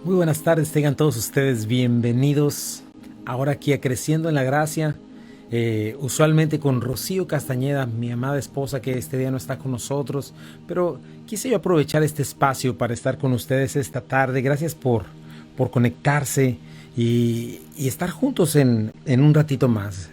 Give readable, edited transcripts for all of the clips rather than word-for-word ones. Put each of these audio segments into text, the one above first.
Muy buenas tardes, tengan todos ustedes bienvenidos ahora aquí a Creciendo en la Gracia, usualmente con Rocío Castañeda, mi amada esposa, que este día no está con nosotros, pero quise yo aprovechar este espacio para estar con ustedes esta tarde. Gracias por conectarse y estar juntos en un ratito más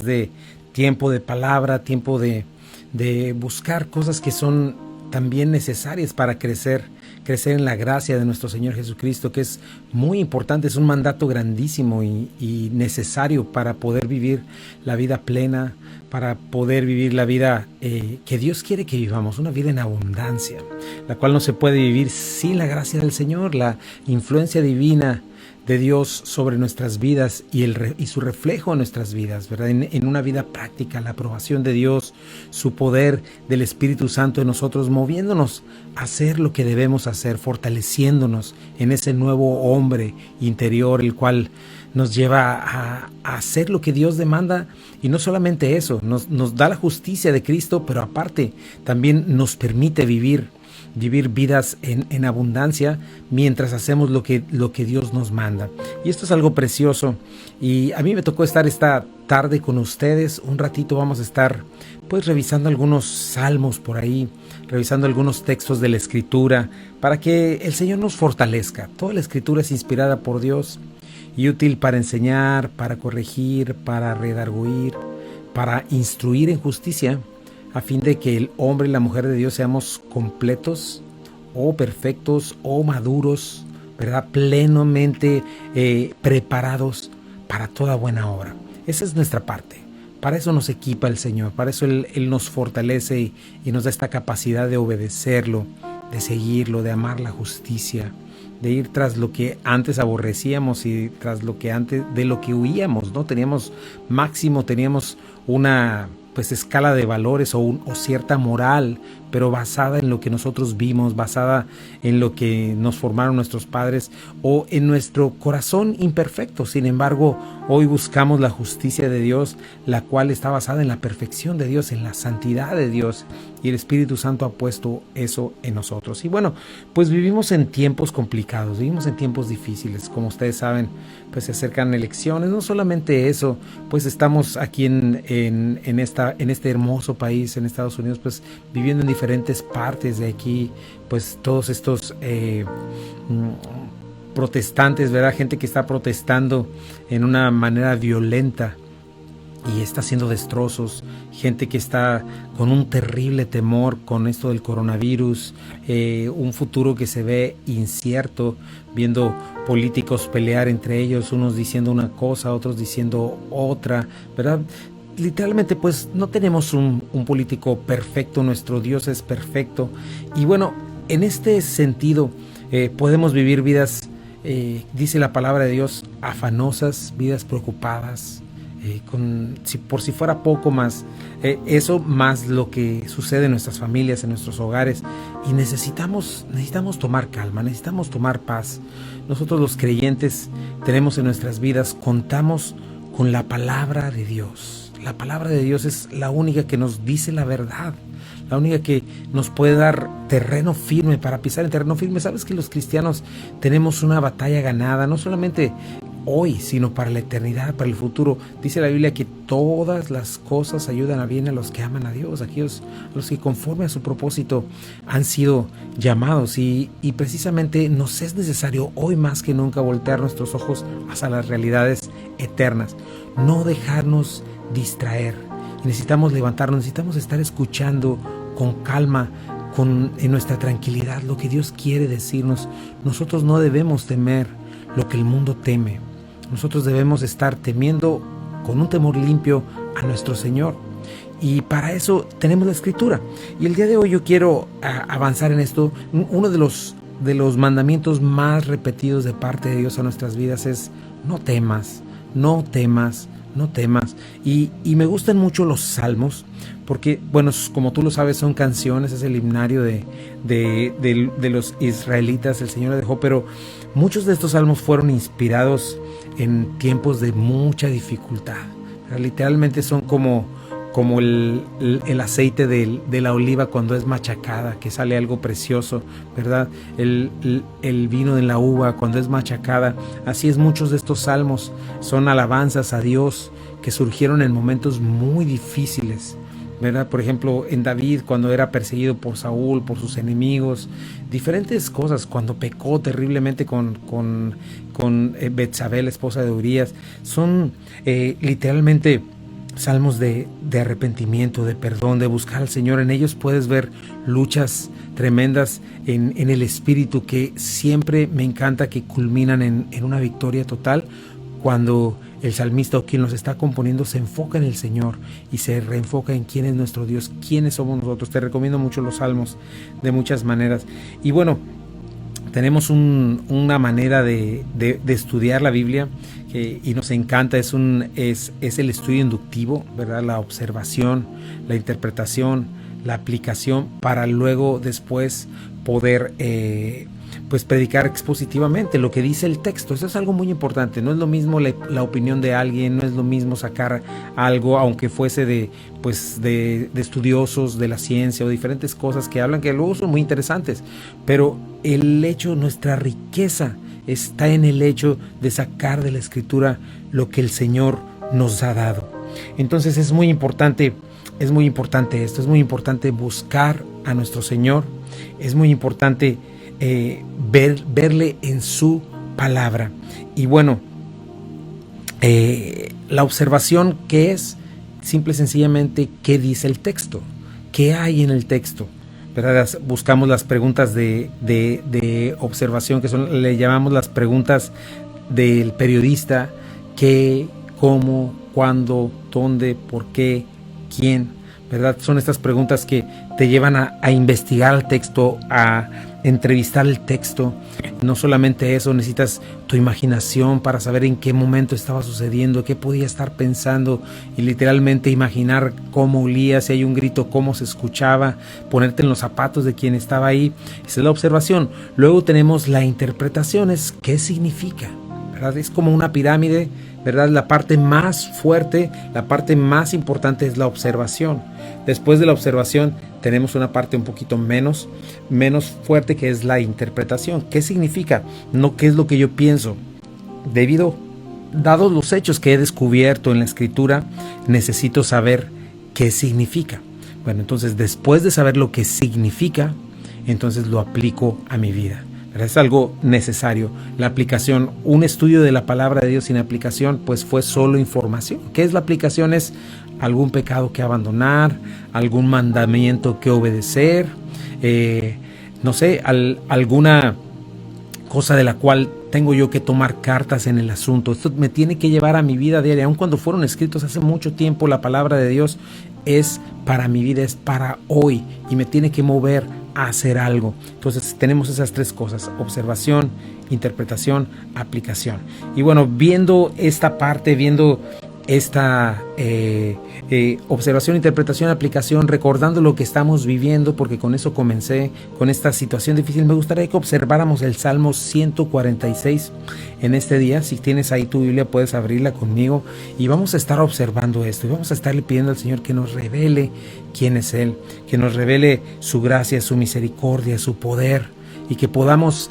de tiempo de palabra, tiempo de buscar cosas que son también necesarias para crecer en la gracia de nuestro Señor Jesucristo, que es muy importante, es un mandato grandísimo y necesario para poder vivir la vida plena, para poder vivir la vida que Dios quiere que vivamos, una vida en abundancia, la cual no se puede vivir sin la gracia del Señor, la influencia divina de Dios sobre nuestras vidas y su reflejo en nuestras vidas, ¿verdad? En una vida práctica, la aprobación de Dios, su poder del Espíritu Santo en nosotros, moviéndonos a hacer lo que debemos hacer, fortaleciéndonos en ese nuevo hombre interior, el cual nos lleva a hacer lo que Dios demanda. Y no solamente eso, nos da la justicia de Cristo, pero aparte también nos permite vivir vidas en abundancia mientras hacemos lo que Dios nos manda. Y esto es algo precioso. Y a mí me tocó estar esta tarde con ustedes. Un ratito vamos a estar pues revisando algunos salmos por ahí, revisando algunos textos de la Escritura para que el Señor nos fortalezca. Toda la Escritura es inspirada por Dios y útil para enseñar, para corregir, para redarguir, para instruir en justicia, a fin de que el hombre y la mujer de Dios seamos completos o perfectos o maduros, ¿verdad? Plenamente preparados para toda buena obra. Esa es nuestra parte. Para eso nos equipa el Señor, para eso Él nos fortalece y nos da esta capacidad de obedecerlo, de seguirlo, de amar la justicia, de ir tras lo que antes aborrecíamos y tras lo que antes de lo que huíamos, ¿no? Teníamos una escala de valores o cierta moral, pero basada en lo que nosotros vimos, basada en lo que nos formaron nuestros padres o en nuestro corazón imperfecto. Sin embargo, hoy buscamos la justicia de Dios, la cual está basada en la perfección de Dios, en la santidad de Dios, y el Espíritu Santo ha puesto eso en nosotros. Y bueno, pues vivimos en tiempos complicados, vivimos en tiempos difíciles. Como ustedes saben, pues se acercan elecciones. No solamente eso, pues estamos aquí en este hermoso país, en Estados Unidos, pues viviendo en diferentes partes de aquí, pues todos estos protestantes, ¿verdad? Gente que está protestando en una manera violenta y está haciendo destrozos, gente que está con un terrible temor con esto del coronavirus, un futuro que se ve incierto, viendo políticos pelear entre ellos, unos diciendo una cosa, otros diciendo otra, ¿verdad? Literalmente pues no tenemos un político perfecto, nuestro Dios es perfecto. Y bueno, en este sentido podemos vivir vidas, dice la palabra de Dios, afanosas, vidas preocupadas, por si fuera poco más, eso más lo que sucede en nuestras familias, en nuestros hogares, y necesitamos tomar calma, necesitamos tomar paz. Nosotros los creyentes tenemos en nuestras vidas, contamos con la palabra de Dios. La palabra de Dios es la única que nos dice la verdad, la única que nos puede dar terreno firme para pisar en terreno firme. Sabes que los cristianos tenemos una batalla ganada, no solamente hoy, sino para la eternidad, para el futuro. Dice la Biblia que todas las cosas ayudan a bien a los que aman a Dios, a los que conforme a su propósito han sido llamados, y precisamente nos es necesario hoy más que nunca voltear nuestros ojos hacia las realidades eternas, no dejarnos distraer. Necesitamos levantarnos, necesitamos estar escuchando con calma, en nuestra tranquilidad lo que Dios quiere decirnos. Nosotros no debemos temer lo que el mundo teme. Nosotros debemos estar temiendo con un temor limpio a nuestro Señor. Y para eso tenemos la Escritura. Y el día de hoy yo quiero avanzar en esto. Uno de los mandamientos más repetidos de parte de Dios a nuestras vidas es: no temas, no temas, no temas. Y me gustan mucho los salmos, porque, bueno, como tú lo sabes, son canciones, es el himnario de los israelitas, el Señor dejó, pero muchos de estos salmos fueron inspirados en tiempos de mucha dificultad. Literalmente son como como el aceite de la oliva cuando es machacada, que sale algo precioso, ¿verdad? El vino de la uva cuando es machacada. Así es, muchos de estos salmos son alabanzas a Dios que surgieron en momentos muy difíciles, ¿verdad? Por ejemplo, en David, cuando era perseguido por Saúl, por sus enemigos, diferentes cosas, cuando pecó terriblemente con Betsabé, la esposa de Urías, son literalmente salmos de arrepentimiento, de perdón, de buscar al Señor. En ellos puedes ver luchas tremendas en el espíritu que siempre me encanta que culminan en una victoria total cuando el salmista o quien los está componiendo se enfoca en el Señor y se reenfoca en quién es nuestro Dios, quiénes somos nosotros. Te recomiendo mucho los salmos de muchas maneras. Y bueno, tenemos una manera de estudiar la Biblia y nos encanta, es el estudio inductivo, ¿verdad? La observación, la interpretación, la aplicación, para luego después poder pues predicar expositivamente lo que dice el texto. Eso es algo muy importante. No es lo mismo la opinión de alguien, no es lo mismo sacar algo, aunque fuese de estudiosos de la ciencia o diferentes cosas que hablan, que luego son muy interesantes, pero el hecho, nuestra riqueza está en el hecho de sacar de la Escritura lo que el Señor nos ha dado. Entonces es muy importante esto, es muy importante buscar a nuestro Señor, es muy importante verle en su palabra. Y bueno, la observación, ¿qué es? Simple y sencillamente, ¿qué dice el texto? ¿Qué hay en el texto? ¿Verdad? Buscamos las preguntas de observación, que le llamamos las preguntas del periodista: ¿qué, cómo, cuándo, dónde, por qué, quién? ¿Verdad? Son estas preguntas que te llevan a investigar el texto, a entrevistar el texto. No solamente eso, necesitas tu imaginación para saber en qué momento estaba sucediendo, qué podía estar pensando, y literalmente imaginar cómo olía, si hay un grito, cómo se escuchaba, ponerte en los zapatos de quien estaba ahí. Esa es la observación. Luego tenemos la interpretación, es qué significa, ¿verdad? Es como una pirámide, ¿verdad? La parte más fuerte, la parte más importante es la observación. Después de la observación tenemos una parte un poquito menos fuerte, que es la interpretación. ¿Qué significa? No qué es lo que yo pienso. Dados los hechos que he descubierto en la Escritura, necesito saber qué significa. Bueno, entonces después de saber lo que significa, entonces lo aplico a mi vida. Es algo necesario. La aplicación, un estudio de la palabra de Dios sin aplicación, pues fue solo información. ¿Qué es la aplicación? Es algún pecado que abandonar, algún mandamiento que obedecer, no sé, alguna cosa de la cual tengo yo que tomar cartas en el asunto. Esto me tiene que llevar a mi vida diaria. Aun cuando fueron escritos hace mucho tiempo, la palabra de Dios es para mi vida, es para hoy, y me tiene que mover a hacer algo. Entonces tenemos esas tres cosas: observación, interpretación, aplicación. Y bueno, viendo esta parte, viendo esta observación, interpretación, aplicación, recordando lo que estamos viviendo, porque con eso comencé, con esta situación difícil, me gustaría que observáramos el Salmo 146 en este día. Si tienes ahí tu Biblia, puedes abrirla conmigo y vamos a estar observando esto, y vamos a estarle pidiendo al Señor que nos revele quién es Él, que nos revele su gracia, su misericordia, su poder, y que podamos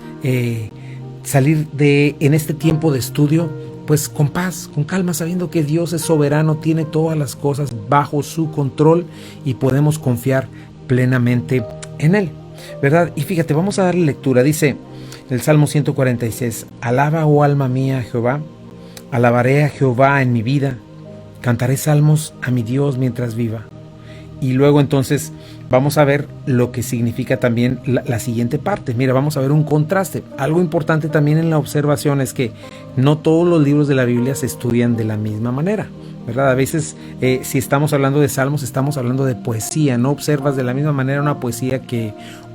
salir en este tiempo de estudio pues con paz, con calma, sabiendo que Dios es soberano, tiene todas las cosas bajo su control y podemos confiar plenamente en Él, ¿verdad? Y fíjate, vamos a darle lectura. Dice el Salmo 146: alaba, oh alma mía, a Jehová, alabaré a Jehová en mi vida, cantaré salmos a mi Dios mientras viva. Y luego entonces vamos a ver lo que significa también la siguiente parte. Mira, vamos a ver un contraste. Algo importante también en la observación es que no todos los libros de la Biblia se estudian de la misma manera, ¿verdad? A veces si estamos hablando de salmos, estamos hablando de poesía. No observas de la misma manera una poesía que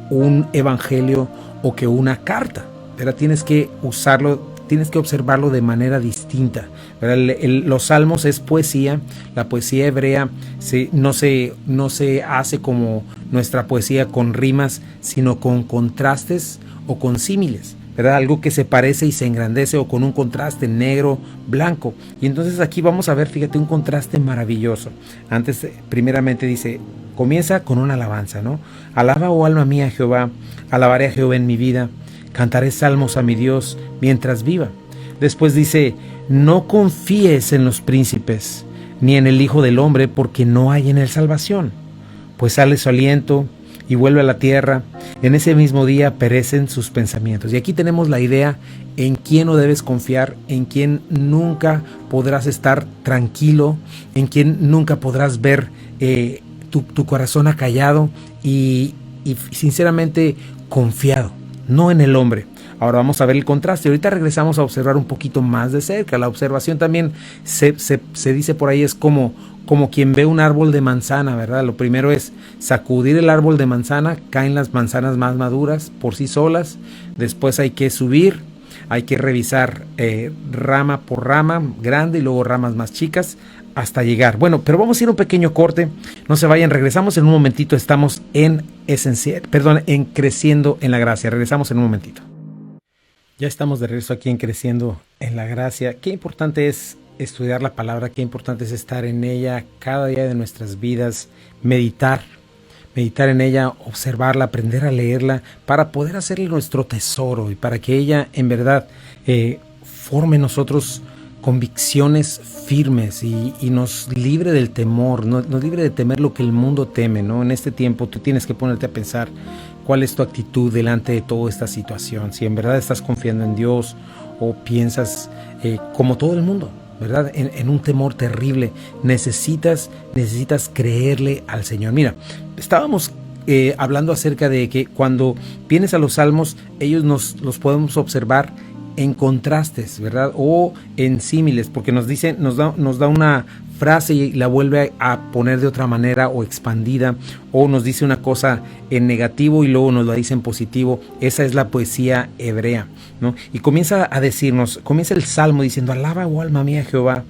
un evangelio o que una carta, ¿verdad? Tienes que observarlo de manera distinta, ¿verdad? Los salmos es poesía. La poesía hebrea no se hace como nuestra poesía con rimas, sino con contrastes o con símiles, ¿verdad? Algo que se parece y se engrandece, o con un contraste negro, blanco. Y entonces aquí vamos a ver, fíjate, un contraste maravilloso. Antes, primeramente dice, comienza con una alabanza, ¿no? Alaba, oh alma mía, a Jehová, alabaré a Jehová en mi vida, cantaré salmos a mi Dios mientras viva. Después dice, no confíes en los príncipes, ni en el Hijo del Hombre, porque no hay en él salvación. Pues sale su aliento y vuelve a la tierra. En ese mismo día perecen sus pensamientos. Y aquí tenemos la idea en quién no debes confiar, en quién nunca podrás estar tranquilo, en quién nunca podrás ver tu corazón acallado y sinceramente confiado, no en el hombre. Ahora vamos a ver el contraste. Ahorita regresamos a observar un poquito más de cerca. La observación también se dice por ahí es como quien ve un árbol de manzana, ¿verdad? Lo primero es sacudir el árbol de manzana, caen las manzanas más maduras por sí solas. Después hay que subir, hay que revisar rama por rama grande y luego ramas más chicas hasta llegar. Bueno, pero vamos a ir a un pequeño corte. No se vayan, regresamos en un momentito. Estamos en Creciendo en la Gracia. Regresamos en un momentito. Ya estamos de regreso aquí en Creciendo en la Gracia. Qué importante es estudiar la palabra, qué importante es estar en ella cada día de nuestras vidas, meditar en ella, observarla, aprender a leerla, para poder hacerle nuestro tesoro y para que ella en verdad forme en nosotros convicciones firmes y nos libre del temor, nos libre de temer lo que el mundo teme, ¿no? En este tiempo tú tienes que ponerte a pensar cuál es tu actitud delante de toda esta situación, si en verdad estás confiando en Dios o piensas como todo el mundo, ¿verdad? En un temor terrible. Necesitas creerle al Señor. Mira, estábamos hablando acerca de que cuando vienes a los salmos, ellos los podemos observar en contrastes, ¿verdad? O en símiles, porque nos da una frase y la vuelve a poner de otra manera o expandida, o nos dice una cosa en negativo y luego nos la dice en positivo. Esa es la poesía hebrea, ¿no? Y comienza el salmo diciendo, alaba, oh alma mía, a Jehová,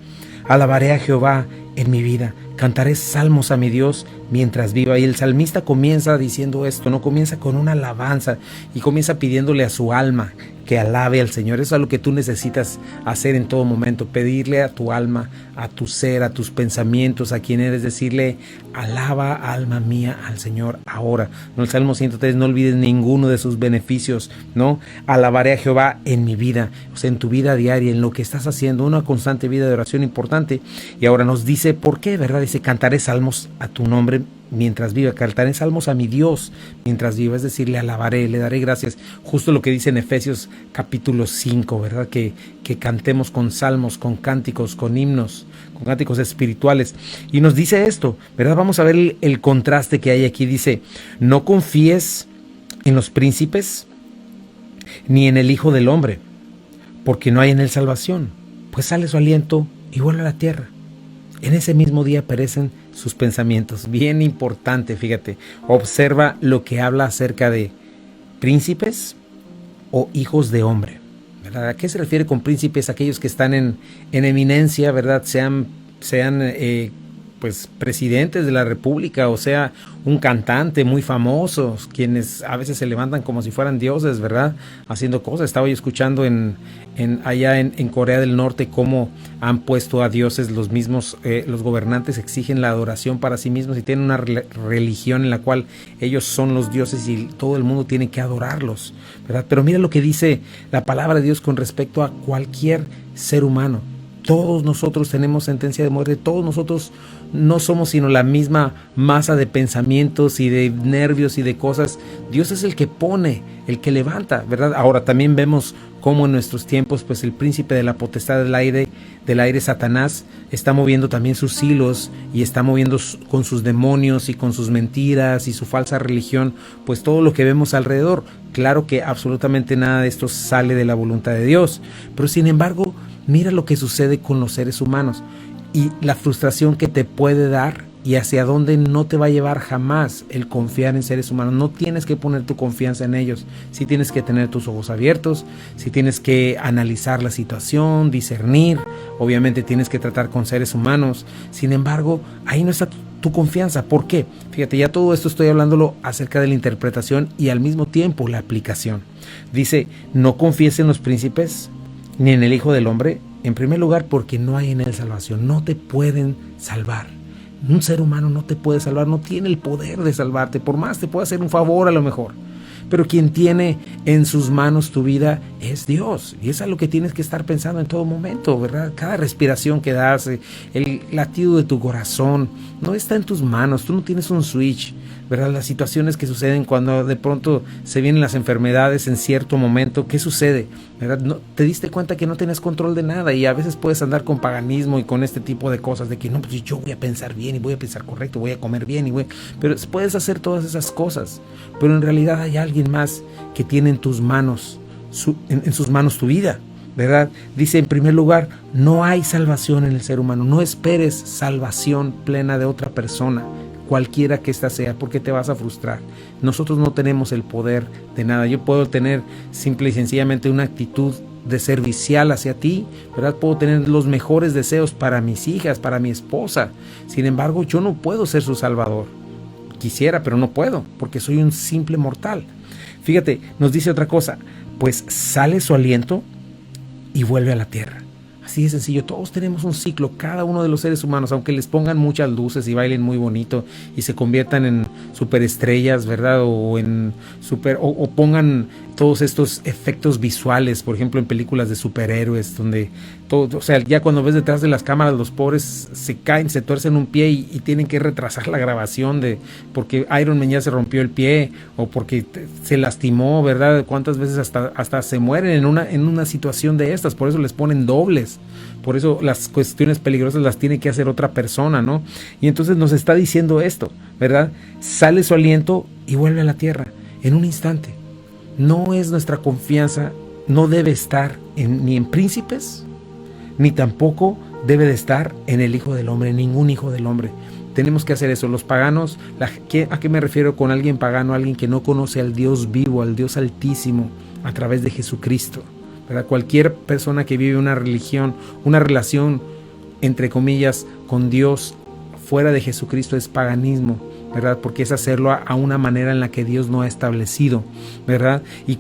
alabaré a Jehová en mi vida, cantaré salmos a mi Dios mientras viva. Y el salmista comienza diciendo esto, ¿no? Comienza con una alabanza y comienza pidiéndole a su alma que alabe al Señor. Eso es lo que tú necesitas hacer en todo momento, pedirle a tu alma, a tu ser, a tus pensamientos, a quien eres, decirle, alaba, alma mía, al Señor ahora. No, el Salmo 103, no olvides ninguno de sus beneficios, ¿no? Alabaré a Jehová en mi vida, o sea, en tu vida diaria, en lo que estás haciendo, una constante vida de oración importante. Y ahora nos dice, ¿por qué, verdad? Dice, cantaré salmos a tu nombre mientras viva, cantaré salmos a mi Dios mientras viva, es decir, le alabaré, le daré gracias. Justo lo que dice en Efesios capítulo 5, ¿verdad? Que cantemos con salmos, con cánticos, con himnos, con cánticos espirituales. Y nos dice esto, ¿verdad? Vamos a ver el contraste que hay aquí. Dice, no confíes en los príncipes ni en el Hijo del Hombre, porque no hay en él salvación. Pues sale su aliento y vuelve a la tierra. En ese mismo día perecen sus pensamientos. Bien importante, fíjate. Observa lo que habla acerca de príncipes o hijos de hombre, ¿verdad? ¿A qué se refiere con príncipes? Aquellos que están en eminencia, ¿verdad? Sean pues presidentes de la república, o sea, un cantante muy famoso, quienes a veces se levantan como si fueran dioses, ¿verdad? Haciendo cosas. Estaba yo escuchando allá en Corea del Norte cómo han puesto a dioses los mismos, los gobernantes exigen la adoración para sí mismos y tienen una religión en la cual ellos son los dioses y todo el mundo tiene que adorarlos, ¿verdad? Pero mira lo que dice la palabra de Dios con respecto a cualquier ser humano. Todos nosotros tenemos sentencia de muerte, todos nosotros no somos sino la misma masa de pensamientos y de nervios y de cosas. Dios es el que pone, el que levanta, ¿verdad? Ahora también vemos cómo en nuestros tiempos, pues el príncipe de la potestad del aire, Satanás, está moviendo también sus hilos y está moviendo con sus demonios y con sus mentiras y su falsa religión, pues todo lo que vemos alrededor. Claro que absolutamente nada de esto sale de la voluntad de Dios, pero sin embargo, mira lo que sucede con los seres humanos y la frustración que te puede dar y hacia dónde no te va a llevar jamás el confiar en seres humanos. No tienes que poner tu confianza en ellos. Sí tienes que tener tus ojos abiertos, sí tienes que analizar la situación, discernir. Obviamente tienes que tratar con seres humanos. Sin embargo, ahí no está tu confianza. ¿Por qué? Fíjate, ya todo esto estoy hablándolo acerca de la interpretación y al mismo tiempo la aplicación. Dice, no confíes en los príncipes ni en el Hijo del Hombre, en primer lugar porque no hay en él salvación. No te pueden salvar. Un ser humano no te puede salvar, no tiene el poder de salvarte, por más te puede hacer un favor a lo mejor. Pero quien tiene en sus manos tu vida es Dios. Y eso es lo que tienes que estar pensando en todo momento, ¿verdad? Cada respiración que das, el latido de tu corazón, no está en tus manos. Tú no tienes un switch, ¿verdad? Las situaciones que suceden cuando de pronto se vienen las enfermedades en cierto momento, ¿qué sucede? ¿Verdad? No, te diste cuenta que no tienes control de nada y a veces puedes andar con paganismo y con este tipo de cosas de que no, pues yo voy a pensar bien y voy a pensar correcto, voy a comer bien pero puedes hacer todas esas cosas, pero en realidad hay alguien más que tiene en tus manos, en sus manos tu vida, ¿verdad? Dice en primer lugar, no hay salvación en el ser humano, no esperes salvación plena de otra persona, cualquiera que ésta sea, porque te vas a frustrar. Nosotros no tenemos el poder de nada. Yo puedo tener simple y sencillamente una actitud de servicial hacia ti, ¿verdad? Puedo tener los mejores deseos para mis hijas, para mi esposa. Sin embargo, yo no puedo ser su salvador. Quisiera, pero no puedo, porque soy un simple mortal. Fíjate, nos dice otra cosa, pues sale su aliento y vuelve a la tierra. Así de sencillo, todos tenemos un ciclo, cada uno de los seres humanos, aunque les pongan muchas luces y bailen muy bonito y se conviertan en superestrellas, ¿verdad? O pongan todos estos efectos visuales, por ejemplo, en películas de superhéroes, donde todo, o sea, ya cuando ves detrás de las cámaras, los pobres se caen, se tuercen un pie y tienen que retrasar la grabación porque Iron Man ya se rompió el pie o porque se lastimó, ¿verdad? Cuántas veces hasta se mueren en una situación de estas, por eso les ponen dobles. Por eso las cuestiones peligrosas las tiene que hacer otra persona, ¿no? Y entonces nos está diciendo esto, ¿verdad? Sale su aliento y vuelve a la tierra en un instante. No es nuestra confianza, no debe estar ni en príncipes, ni tampoco debe de estar en el Hijo del Hombre, ningún Hijo del Hombre. Tenemos que hacer eso. Los paganos, ¿a qué me refiero con alguien pagano? Alguien que no conoce al Dios vivo, al Dios altísimo, a través de Jesucristo, ¿verdad? Cualquier persona que vive una religión, una relación, entre comillas, con Dios fuera de Jesucristo es paganismo, ¿verdad? Porque es hacerlo a una manera en la que Dios no ha establecido, ¿verdad? Y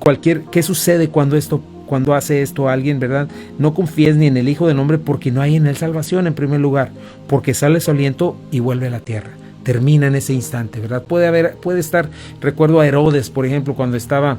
¿qué sucede cuando hace esto a alguien, ¿verdad? No confíes ni en el Hijo del Hombre porque no hay en él salvación en primer lugar, porque sale su aliento y vuelve a la tierra. Termina en ese instante, ¿verdad? Puede estar, recuerdo a Herodes, por ejemplo, cuando estaba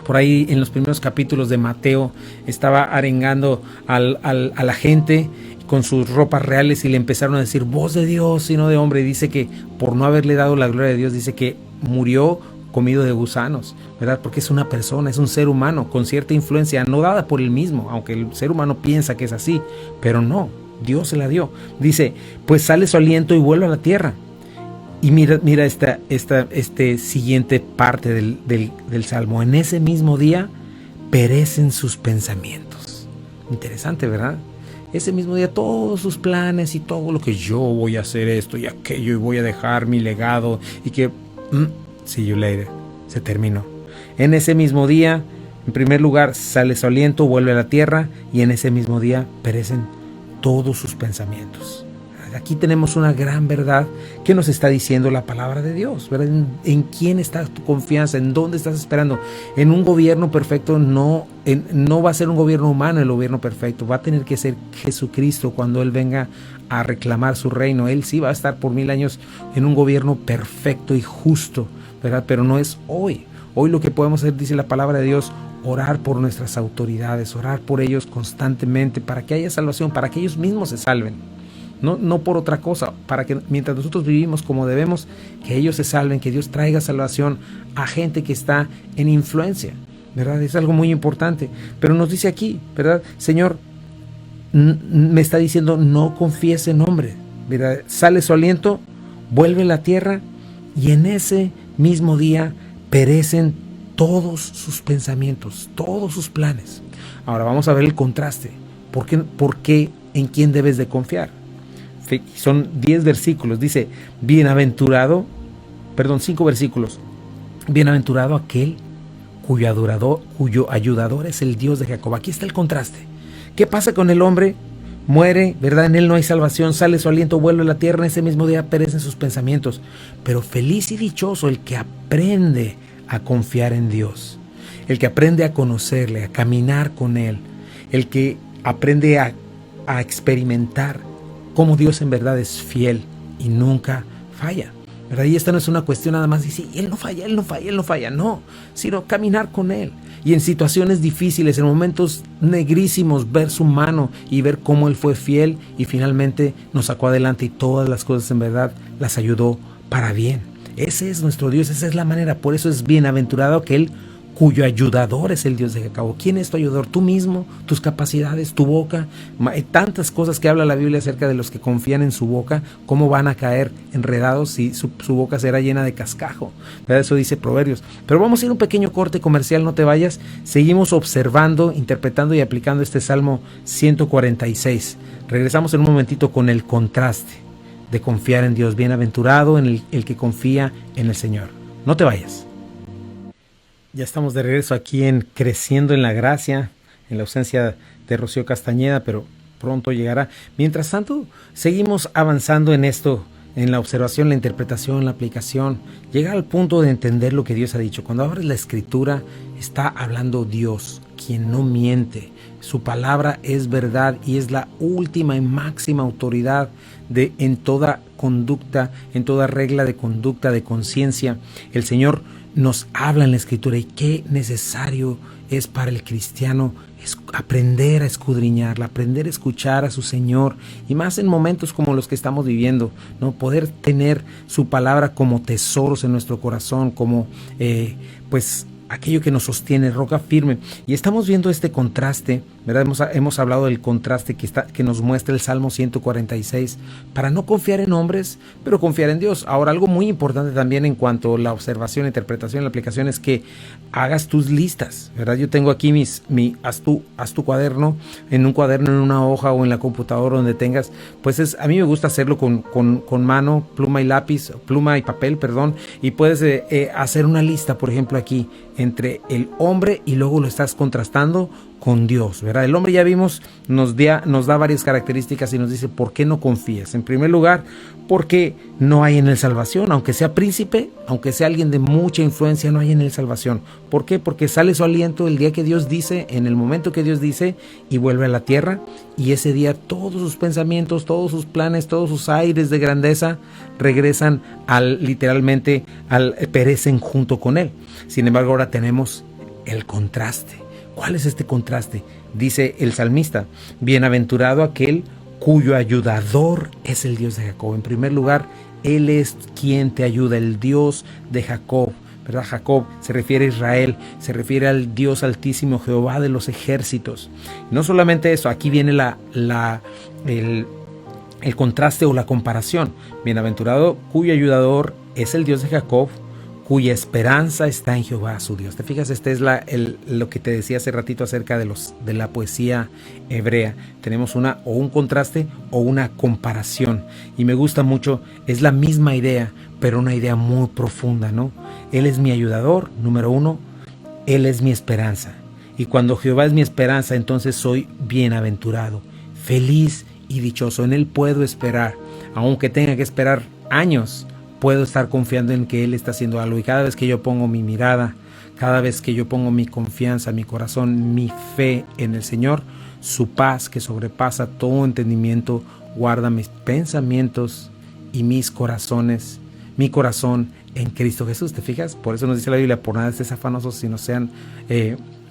por ahí en los primeros capítulos de Mateo, estaba arengando a la gente con sus ropas reales y le empezaron a decir voz de Dios y no de hombre. Y dice que por no haberle dado la gloria de Dios, dice que murió comido de gusanos, ¿verdad? Porque es una persona, es un ser humano con cierta influencia, no dada por él mismo, aunque el ser humano piensa que es así, pero no, Dios se la dio. Dice, pues sale su aliento y vuelve a la tierra. Y mira esta siguiente parte del Salmo. En ese mismo día perecen sus pensamientos. Interesante, ¿verdad? Ese mismo día todos sus planes y todo lo que yo voy a hacer esto y aquello y voy a dejar mi legado y que see you later, se terminó. En ese mismo día, en primer lugar, sale su aliento, vuelve a la tierra y en ese mismo día perecen todos sus pensamientos. Aquí tenemos una gran verdad que nos está diciendo la palabra de Dios, ¿verdad? ¿En quién está tu confianza? ¿En dónde estás esperando? En un gobierno perfecto no va a ser un gobierno humano el gobierno perfecto, va a tener que ser Jesucristo cuando Él venga a reclamar su reino. Él sí va a estar por 1000 años en un gobierno perfecto y justo, ¿verdad? Pero no es hoy. Hoy lo que podemos hacer, dice la palabra de Dios, orar por nuestras autoridades, orar por ellos constantemente para que haya salvación, para que ellos mismos se salven. No por otra cosa, para que mientras nosotros vivimos como debemos, que ellos se salven, que Dios traiga salvación a gente que está en influencia, ¿verdad? Es algo muy importante. Pero nos dice aquí, ¿verdad? Señor, me está diciendo, no confíes en hombre, ¿verdad? Sale su aliento, vuelve a la tierra y en ese mismo día perecen todos sus pensamientos, todos sus planes. Ahora vamos a ver el contraste. ¿Por qué? ¿En quién debes de confiar? Son 10 versículos, dice, 5 versículos. Bienaventurado aquel cuyo ayudador es el Dios de Jacob. Aquí está el contraste. ¿Qué pasa con el hombre? muere, ¿verdad? En él no hay salvación, sale su aliento, vuelve a la tierra, en ese mismo día perecen sus pensamientos. Pero feliz y dichoso el que aprende a confiar en Dios, el que aprende a conocerle, a caminar con él, el que aprende a experimentar cómo Dios en verdad es fiel y nunca falla, ¿verdad? Y esta no es una cuestión nada más de decir, Él no falla, Él no falla, Él no falla, no, sino caminar con Él. Y en situaciones difíciles, en momentos negrísimos, ver su mano y ver cómo Él fue fiel y finalmente nos sacó adelante y todas las cosas en verdad las ayudó para bien. Ese es nuestro Dios, esa es la manera, por eso es bienaventurado aquel cuyo ayudador es el Dios de Jacob. ¿Quién es tu ayudador? Tú mismo, tus capacidades, tu boca. Hay tantas cosas que habla la Biblia acerca de los que confían en su boca, cómo van a caer enredados si su boca será llena de cascajo, ¿verdad? Eso dice Proverbios. Pero vamos a ir a un pequeño corte comercial, no te vayas. Seguimos observando, interpretando y aplicando este Salmo 146. Regresamos en un momentito con el contraste de confiar en Dios. Bienaventurado en el que confía en el Señor. No te vayas. Ya estamos de regreso aquí en Creciendo en la Gracia, en la ausencia de Rocío Castañeda, pero pronto llegará. Mientras tanto, seguimos avanzando en esto, en la observación, la interpretación, la aplicación, llegar al punto de entender lo que Dios ha dicho. Cuando abres la Escritura, está hablando Dios, quien no miente. Su palabra es verdad y es la última y máxima autoridad en toda conducta, en toda regla de conducta, de conciencia. El Señor nos habla en la Escritura y qué necesario es para el cristiano es aprender a escudriñarla, aprender a escuchar a su Señor, y más en momentos como los que estamos viviendo, ¿no? Poder tener su palabra como tesoros en nuestro corazón, como pues aquello que nos sostiene, roca firme. Y estamos viendo este contraste, ¿verdad? Hemos hablado del contraste que nos muestra el Salmo 146, para no confiar en hombres, pero confiar en Dios. Ahora, algo muy importante también en cuanto a la observación, interpretación, la aplicación, es que hagas tus listas, ¿verdad? Yo tengo aquí haz tu cuaderno, en un cuaderno, en una hoja o en la computadora, donde tengas, pues a mí me gusta hacerlo con mano, pluma y lápiz, pluma y papel, perdón, y puedes hacer una lista, por ejemplo, aquí, entre el hombre, y luego lo estás contrastando con Dios, ¿verdad? El hombre, ya vimos, nos da varias características y nos dice por qué no confías. En primer lugar, porque no hay en él salvación, aunque sea príncipe, aunque sea alguien de mucha influencia, no hay en él salvación. ¿Por qué? Porque sale su aliento el día que Dios dice, en el momento que Dios dice, y vuelve a la tierra, y ese día todos sus pensamientos, todos sus planes, todos sus aires de grandeza regresan literalmente perecen junto con él. Sin embargo, ahora tenemos el contraste. ¿Cuál es este contraste? Dice el salmista: bienaventurado aquel cuyo ayudador es el Dios de Jacob. En primer lugar, Él es quien te ayuda, el Dios de Jacob, ¿verdad? Jacob se refiere a Israel, se refiere al Dios altísimo, Jehová de los ejércitos. No solamente eso, aquí viene el contraste o la comparación. Bienaventurado cuyo ayudador es el Dios de Jacob, cuya esperanza está en Jehová su Dios. ¿Te fijas? Este es lo que te decía hace ratito acerca de la poesía hebrea. Tenemos un contraste o una comparación. Y me gusta mucho, es la misma idea, pero una idea muy profunda, ¿no? Él es mi ayudador, número uno. Él es mi esperanza. Y cuando Jehová es mi esperanza, entonces soy bienaventurado, feliz y dichoso. En Él puedo esperar, aunque tenga que esperar años. Puedo estar confiando en que Él está haciendo algo, y cada vez que yo pongo mi mirada, cada vez que yo pongo mi confianza, mi corazón, mi fe en el Señor, su paz que sobrepasa todo entendimiento guarda mis pensamientos y mis corazones, mi corazón en Cristo Jesús. ¿Te fijas? Por eso nos dice la Biblia: por nada estéis afanosos, sino sean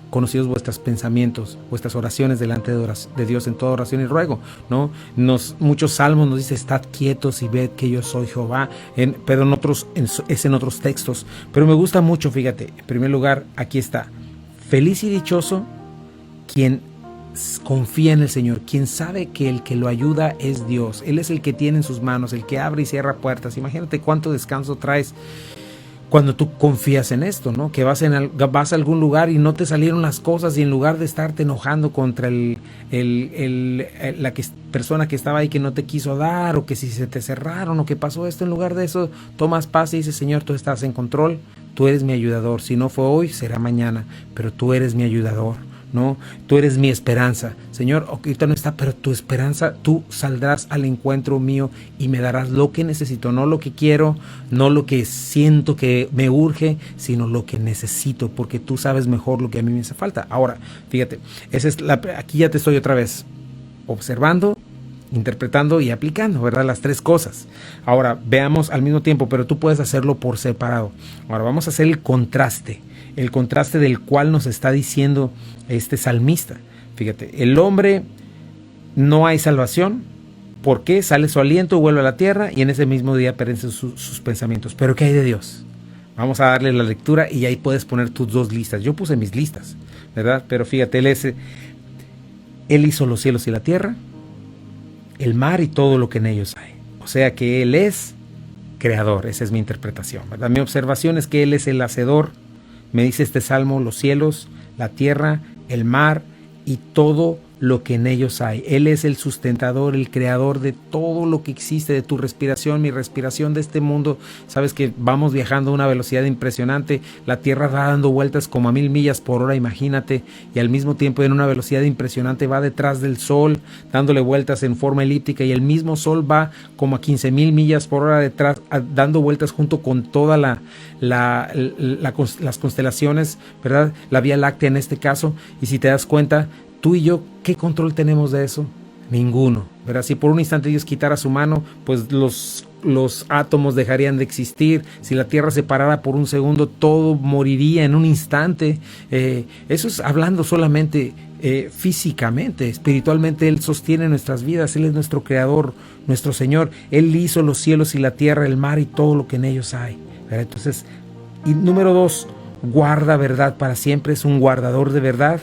conocidos vuestros pensamientos, vuestras oraciones delante de Dios en toda oración y ruego, ¿no? Muchos salmos nos dice: estad quietos y ved que yo soy Jehová, pero es en otros textos. Pero me gusta mucho, fíjate, en primer lugar, aquí está: feliz y dichoso quien confía en el Señor, quien sabe que el que lo ayuda es Dios. Él es el que tiene en sus manos, el que abre y cierra puertas. Imagínate cuánto descanso traes cuando tú confías en esto, ¿no? Que vas a algún lugar y no te salieron las cosas, y en lugar de estarte enojando contra persona que estaba ahí que no te quiso dar, o que si se te cerraron, o que pasó esto, en lugar de eso tomas paz y dices: Señor, tú estás en control, tú eres mi ayudador. Si no fue hoy, será mañana, pero tú eres mi ayudador, ¿no? Tú eres mi esperanza. Señor, ahorita no está, pero tu esperanza, tú saldrás al encuentro mío y me darás lo que necesito, no lo que quiero, no lo que siento que me urge, sino lo que necesito, porque tú sabes mejor lo que a mí me hace falta. Ahora, fíjate, aquí ya te estoy otra vez observando, interpretando y aplicando, ¿verdad? Las tres cosas. Ahora, veamos al mismo tiempo, pero tú puedes hacerlo por separado. Ahora, vamos a hacer el contraste del cual nos está diciendo este salmista. Fíjate, el hombre no hay salvación, porque sale su aliento, vuelve a la tierra y en ese mismo día perecen sus pensamientos. Pero ¿qué hay de Dios? Vamos a darle la lectura y ahí puedes poner tus dos listas. Yo puse mis listas, ¿verdad? Pero fíjate, Él hizo los cielos y la tierra, el mar y todo lo que en ellos hay. O sea que Él es creador. Esa es mi interpretación, ¿verdad? Mi observación es que Él es el hacedor. Me dice este salmo: los cielos, la tierra, el mar y todo lo que en ellos hay. Él es el sustentador, el creador de todo lo que existe, de tu respiración, mi respiración, de este mundo. Sabes que vamos viajando a una velocidad impresionante. La Tierra va dando vueltas como a 1000 millas por hora, imagínate, y al mismo tiempo en una velocidad impresionante va detrás del Sol, dándole vueltas en forma elíptica, y el mismo Sol va como a 15,000 millas por hora detrás, dando vueltas junto con toda las constelaciones, ¿verdad? La Vía Láctea en este caso. Y si te das cuenta, tú y yo, ¿qué control tenemos de eso? Ninguno, ¿verdad? Si por un instante Dios quitara su mano, pues los átomos dejarían de existir. Si la Tierra se parara por un segundo, todo moriría en un instante. Eso es hablando solamente físicamente. Espiritualmente Él sostiene nuestras vidas. Él es nuestro creador, nuestro Señor. Él hizo los cielos y la tierra, el mar y todo lo que en ellos hay, ¿verdad? Entonces, y número 2, guarda verdad para siempre. Es un guardador de verdad.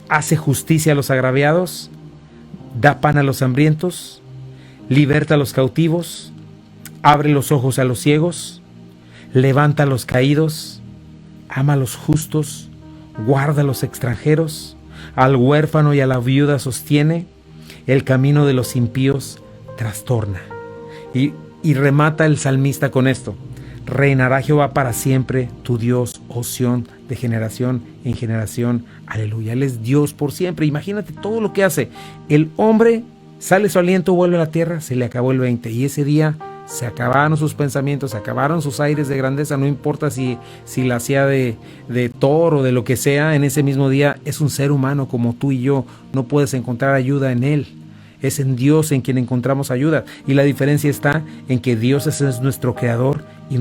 Hace justicia a los agraviados, da pan a los hambrientos, liberta a los cautivos, abre los ojos a los ciegos, levanta a los caídos, ama a los justos, guarda a los extranjeros, al huérfano y a la viuda sostiene, el camino de los impíos trastorna. Y remata el salmista con esto: reinará Jehová para siempre, tu Dios, oh Sión, de generación en generación. Aleluya. Él es Dios por siempre. Imagínate todo lo que hace. El hombre sale su aliento, vuelve a la tierra, se le acabó el 20. Y ese día se acabaron sus pensamientos, se acabaron sus aires de grandeza. No importa si la hacía de toro o de lo que sea, en ese mismo día es un ser humano como tú y yo. No puedes encontrar ayuda en él. Es en Dios en quien encontramos ayuda. Y la diferencia está en que Dios es nuestro creador y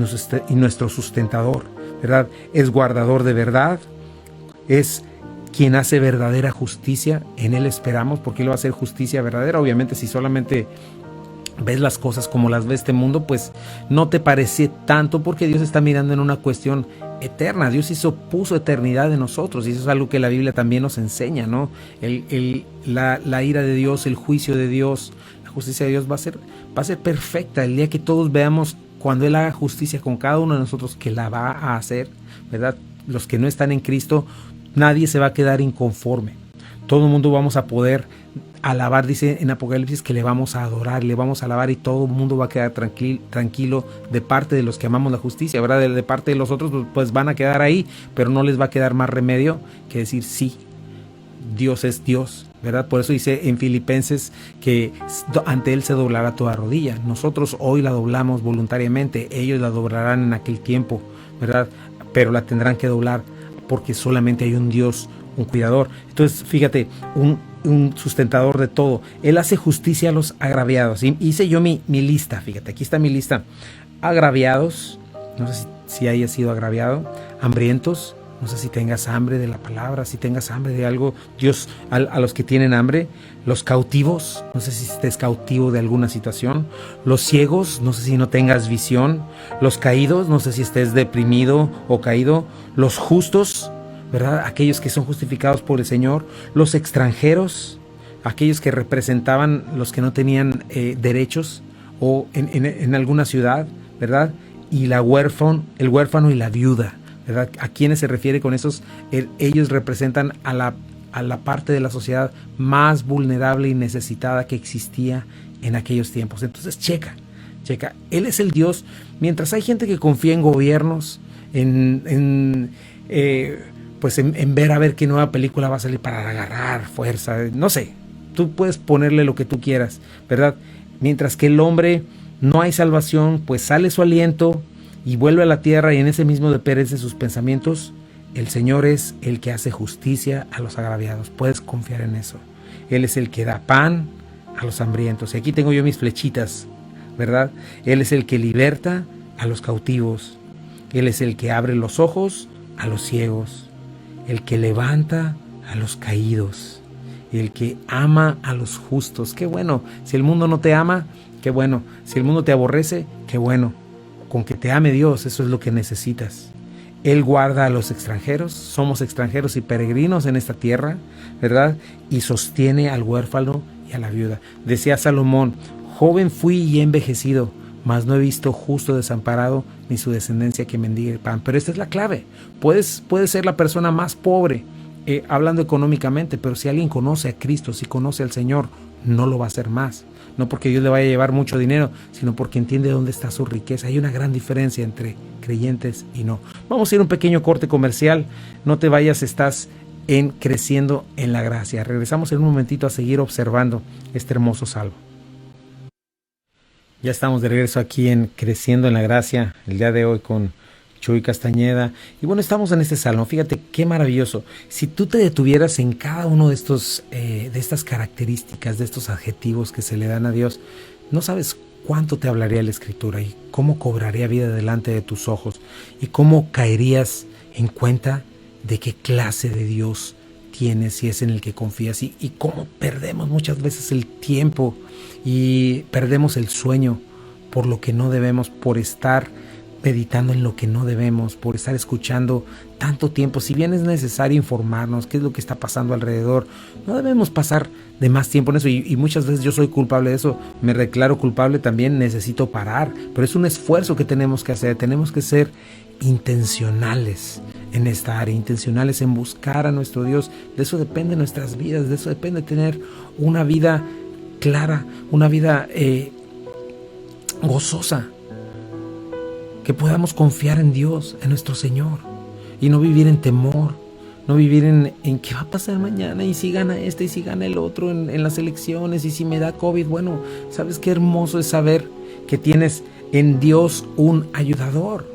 nuestro sustentador, ¿verdad? Es guardador de verdad, es quien hace verdadera justicia. En Él esperamos, porque Él va a hacer justicia verdadera. Obviamente, si solamente ves las cosas como las ve este mundo, pues no te parece tanto, porque Dios está mirando en una cuestión eterna. Dios puso eternidad en nosotros, y eso es algo que la Biblia también nos enseña, ¿no? La ira de Dios, el juicio de Dios, la justicia de Dios va a ser perfecta el día que todos veamos, cuando Él haga justicia con cada uno de nosotros, que la va a hacer, ¿verdad? Los que no están en Cristo, nadie se va a quedar inconforme. Todo el mundo vamos a poder alabar. Dice en Apocalipsis que le vamos a adorar, le vamos a alabar, y todo el mundo va a quedar tranquilo de parte de los que amamos la justicia, ¿verdad? De parte de los otros, pues van a quedar ahí, pero no les va a quedar más remedio que decir: sí, Dios es Dios, ¿verdad? Por eso dice en Filipenses que ante Él se doblará toda rodilla. Nosotros hoy la doblamos voluntariamente, ellos la doblarán en aquel tiempo, ¿verdad? Pero la tendrán que doblar, porque solamente hay un Dios, un cuidador. Entonces, fíjate, un sustentador de todo. Él hace justicia a los agraviados. Y hice yo mi lista, fíjate, aquí está mi lista. Agraviados, no sé si hayas sido agraviado. Hambrientos, no sé si tengas hambre de la palabra, si tengas hambre de algo. Dios, a los que tienen hambre. Los cautivos, no sé si estés cautivo de alguna situación. Los ciegos, no sé si no tengas visión. Los caídos, no sé si estés deprimido o caído. Los justos, ¿verdad? Aquellos que son justificados por el Señor. Los extranjeros, aquellos que representaban los que no tenían derechos o en alguna ciudad, ¿verdad? Y el huérfano y la viuda, ¿verdad? ¿A quiénes se refiere con esos? Ellos representan a la parte de la sociedad más vulnerable y necesitada que existía en aquellos tiempos. Entonces, checa, Él es el Dios. Mientras hay gente que confía en gobiernos, pues en ver a ver qué nueva película va a salir para agarrar fuerza, no sé, tú puedes ponerle lo que tú quieras, ¿verdad? Mientras que el hombre no hay salvación, pues sale su aliento y vuelve a la tierra y en ese mismo de perece sus pensamientos. El Señor es el que hace justicia a los agraviados, puedes confiar en eso. Él es el que da pan a los hambrientos. Y aquí tengo yo mis flechitas, ¿verdad? Él es el que liberta a los cautivos. Él es el que abre los ojos a los ciegos. El que levanta a los caídos. El que ama a los justos. Qué bueno. Si el mundo no te ama, qué bueno. Si el mundo te aborrece, qué bueno. Con que te ame Dios, eso es lo que necesitas. Él guarda a los extranjeros, somos extranjeros y peregrinos en esta tierra, ¿verdad? Y sostiene al huérfano y a la viuda. Decía Salomón, joven fui y he envejecido, mas no he visto justo desamparado ni su descendencia que mendigue el pan. Pero esta es la clave. Puedes ser la persona más pobre, hablando económicamente, pero si alguien conoce a Cristo, si conoce al Señor, no lo va a hacer más. No porque Dios le vaya a llevar mucho dinero, sino porque entiende dónde está su riqueza. Hay una gran diferencia entre creyentes y no. Vamos a ir a un pequeño corte comercial. No te vayas, estás en Creciendo en la Gracia. Regresamos en un momentito a seguir observando este hermoso salmo. Ya estamos de regreso aquí en Creciendo en la Gracia, el día de hoy con Chuy Castañeda. Y bueno, estamos en este salmo. Fíjate qué maravilloso. Si tú te detuvieras en cada uno de estas características, de estos adjetivos que se le dan a Dios, no sabes cuánto te hablaría la Escritura y cómo cobraría vida delante de tus ojos y cómo caerías en cuenta de qué clase de Dios tienes y es en el que confías y cómo perdemos muchas veces el tiempo y perdemos el sueño por lo que no debemos, por estar meditando en lo que no debemos, por estar escuchando tanto tiempo. Si bien es necesario informarnos qué es lo que está pasando alrededor, no debemos pasar de más tiempo en eso y muchas veces yo soy culpable de eso, me declaro culpable también, necesito parar, pero es un esfuerzo que tenemos que hacer, tenemos que ser intencionales en esta área, intencionales en buscar a nuestro Dios. De eso depende nuestras vidas, de eso depende tener una vida clara, una vida gozosa, que podamos confiar en Dios, en nuestro Señor, y no vivir en temor, no vivir en qué va a pasar mañana, y si gana este, y si gana el otro en las elecciones, y si me da COVID. Bueno, ¿sabes qué hermoso es saber que tienes en Dios un ayudador?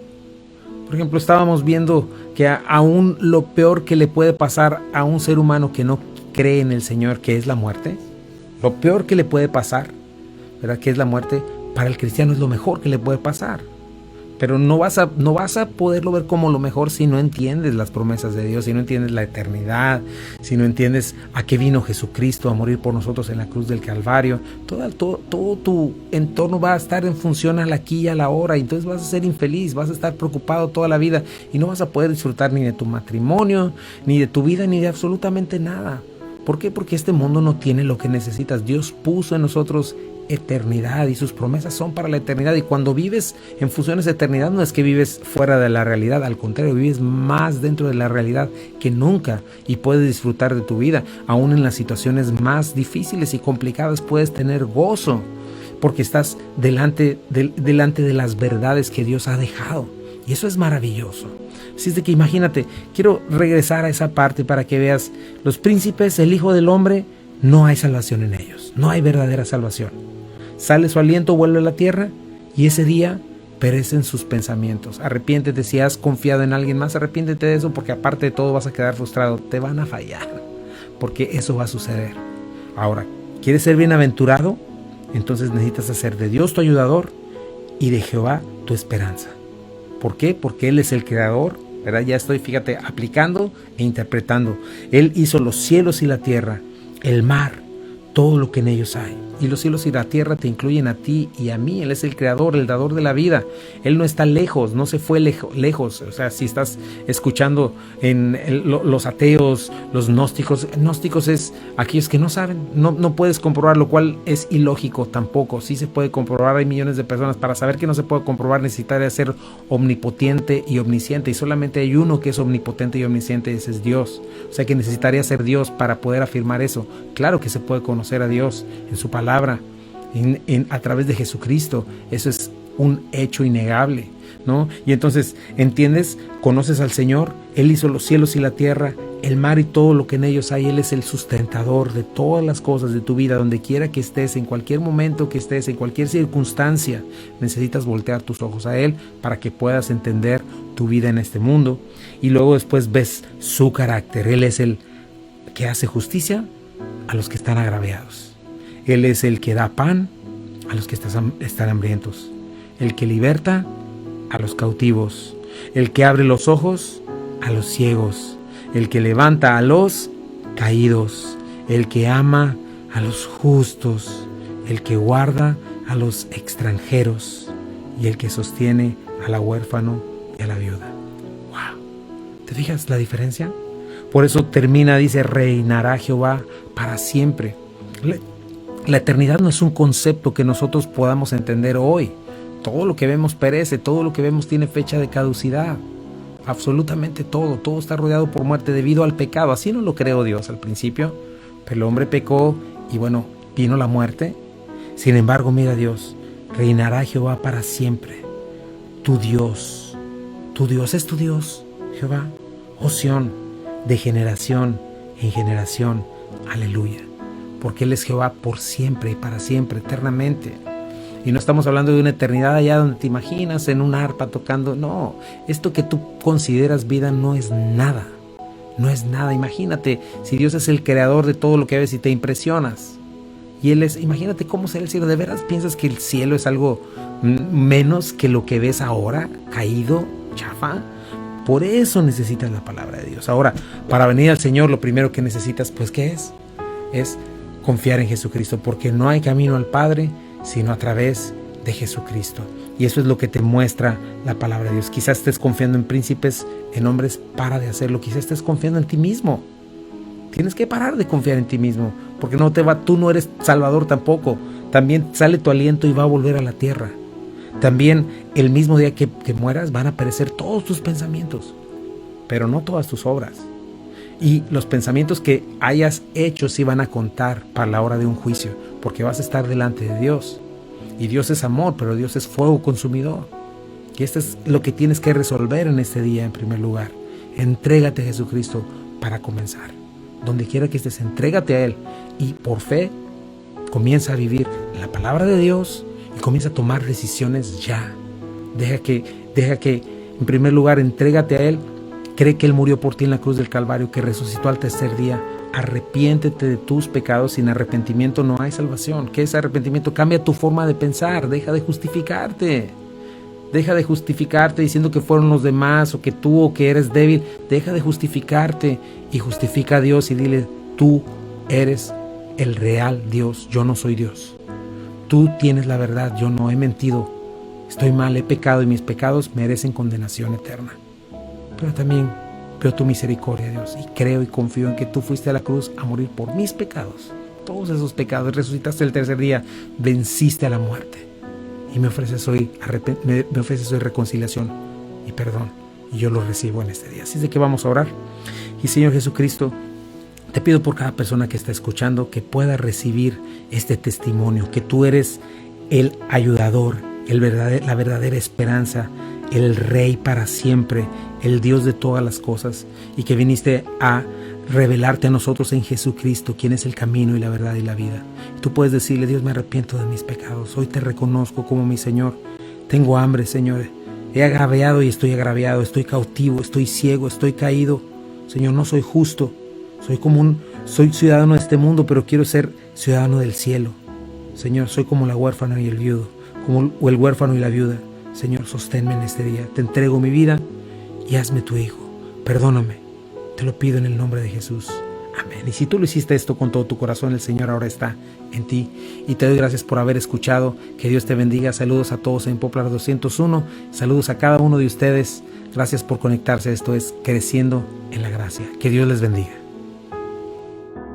Por ejemplo, estábamos viendo que aún lo peor que le puede pasar a un ser humano que no cree en el Señor, que es la muerte, lo peor que le puede pasar, ¿verdad? Que es la muerte, para el cristiano es lo mejor que le puede pasar. Pero no vas a poderlo ver como lo mejor si no entiendes las promesas de Dios, si no entiendes la eternidad, si no entiendes a qué vino Jesucristo a morir por nosotros en la cruz del Calvario. Todo tu entorno va a estar en función al aquí y a la hora, y entonces vas a ser infeliz, vas a estar preocupado toda la vida y no vas a poder disfrutar ni de tu matrimonio, ni de tu vida, ni de absolutamente nada. ¿Por qué? Porque este mundo no tiene lo que necesitas. Dios puso en nosotros eternidad y sus promesas son para la eternidad, y cuando vives en funciones de eternidad no es que vives fuera de la realidad, al contrario, vives más dentro de la realidad que nunca y puedes disfrutar de tu vida. Aún en las situaciones más difíciles y complicadas puedes tener gozo porque estás delante de las verdades que Dios ha dejado, y eso es maravilloso. Así es de que imagínate, quiero regresar a esa parte para que veas, los príncipes, el Hijo del Hombre, no hay salvación en ellos, no hay verdadera salvación. Sale su aliento, vuelve a la tierra y ese día perecen sus pensamientos. Arrepiéntete, si has confiado en alguien más, arrepiéntete de eso, porque aparte de todo vas a quedar frustrado, te van a fallar, porque eso va a suceder. Ahora, ¿quieres ser bienaventurado? Entonces necesitas hacer de Dios tu ayudador y de Jehová tu esperanza. ¿Por qué? Porque Él es el creador, ¿verdad? Ya estoy, fíjate, aplicando e interpretando. Él hizo los cielos y la tierra, el mar, todo lo que en ellos hay. Y los cielos y la tierra te incluyen a ti y a mí. Él es el creador, el dador de la vida. Él no está lejos, no se fue lejos. O sea, si estás escuchando los ateos, los gnósticos es aquellos que no saben, no puedes comprobar, lo cual es ilógico tampoco. Sí se puede comprobar, hay millones de personas. Para saber que no se puede comprobar necesitaría ser omnipotente y omnisciente, y solamente hay uno que es omnipotente y omnisciente, y ese es Dios. O sea que necesitaría ser Dios para poder afirmar eso. Claro que se puede conocer a Dios en su palabra, a través de Jesucristo. Eso es un hecho innegable. ¿no? Y entonces, ¿entiendes? Conoces al Señor, Él hizo los cielos y la tierra, el mar y todo lo que en ellos hay. Él es el sustentador de todas las cosas de tu vida, donde quiera que estés, en cualquier momento que estés, en cualquier circunstancia, necesitas voltear tus ojos a Él para que puedas entender tu vida en este mundo. Y luego después ves su carácter. Él es el que hace justicia a los que están agraviados. Él es el que da pan a los que están hambrientos, el que liberta a los cautivos, el que abre los ojos a los ciegos, el que levanta a los caídos, el que ama a los justos, el que guarda a los extranjeros y el que sostiene al huérfano y a la viuda. ¡Wow! ¿Te fijas la diferencia? Por eso termina, dice, reinará Jehová para siempre. La eternidad no es un concepto que nosotros podamos entender hoy. Todo lo que vemos perece, todo lo que vemos tiene fecha de caducidad. Absolutamente todo está rodeado por muerte debido al pecado. Así no lo creó Dios al principio, pero el hombre pecó y bueno, vino la muerte. Sin embargo, mira Dios, reinará Jehová para siempre. Tu Dios es tu Dios, Jehová, oh Sión, de generación en generación. Aleluya. Porque Él es Jehová por siempre y para siempre, eternamente. Y no estamos hablando de una eternidad allá donde te imaginas en un arpa tocando. No, esto que tú consideras vida no es nada. No es nada. Imagínate, si Dios es el creador de todo lo que ves y te impresionas. Y Él es, imagínate cómo será el cielo. ¿De veras piensas que el cielo es algo menos que lo que ves ahora? Caído, chafa. Por eso necesitas la palabra de Dios. Ahora, para venir al Señor, lo primero que necesitas, pues, ¿qué es? Es confiar en Jesucristo, porque no hay camino al Padre sino a través de Jesucristo. Y eso es lo que te muestra la palabra de Dios. Quizás estés confiando en príncipes, en hombres, para de hacerlo. Quizás estés confiando en ti mismo. Tienes que parar de confiar en ti mismo, porque tú no eres Salvador tampoco. También sale tu aliento y va a volver a la tierra. También el mismo día que mueras van a perecer todos tus pensamientos, pero no todas tus obras. Y los pensamientos que hayas hecho sí van a contar para la hora de un juicio, porque vas a estar delante de Dios. Y Dios es amor, pero Dios es fuego consumidor. Y esto es lo que tienes que resolver en este día en primer lugar. Entrégate a Jesucristo para comenzar. Donde quiera que estés, entrégate a Él. Y por fe, comienza a vivir la palabra de Dios y comienza a tomar decisiones ya. Deja que en primer lugar, entrégate a Él. Cree que Él murió por ti en la cruz del Calvario, que resucitó al tercer día. Arrepiéntete de tus pecados. Sin arrepentimiento no hay salvación. ¿Qué es arrepentimiento? Cambia tu forma de pensar. Deja de justificarte. Deja de justificarte diciendo que fueron los demás o que tú o que eres débil. Deja de justificarte y justifica a Dios y dile: tú eres el real Dios. Yo no soy Dios. Tú tienes la verdad. Yo no he mentido. Estoy mal, he pecado y mis pecados merecen condenación eterna. Pero también veo tu misericordia, Dios, y creo y confío en que tú fuiste a la cruz a morir por mis pecados. Todos esos pecados, resucitaste el tercer día, venciste a la muerte. Y me ofreces hoy reconciliación y perdón. Y yo lo recibo en este día. Así es de que vamos a orar. Y Señor Jesucristo, te pido por cada persona que está escuchando que pueda recibir este testimonio, que tú eres el ayudador, la verdadera esperanza, el Rey para siempre, el Dios de todas las cosas, y que viniste a revelarte a nosotros en Jesucristo, quien es el camino y la verdad y la vida. Tú puedes decirle: Dios, me arrepiento de mis pecados, hoy te reconozco como mi Señor. Tengo hambre, Señor, he agraviado y estoy agraviado, estoy cautivo, estoy ciego, estoy caído. Señor, no soy justo, soy ciudadano de este mundo, pero quiero ser ciudadano del cielo. Señor, soy como la huérfana y el viudo, como el huérfano y la viuda. Señor, sosténme en este día. Te entrego mi vida y hazme tu hijo. Perdóname. Te lo pido en el nombre de Jesús. Amén. Y si tú lo hiciste esto con todo tu corazón, el Señor ahora está en ti. Y te doy gracias por haber escuchado. Que Dios te bendiga. Saludos a todos en Poplar 201. Saludos a cada uno de ustedes. Gracias por conectarse. Esto es Creciendo en la Gracia. Que Dios les bendiga.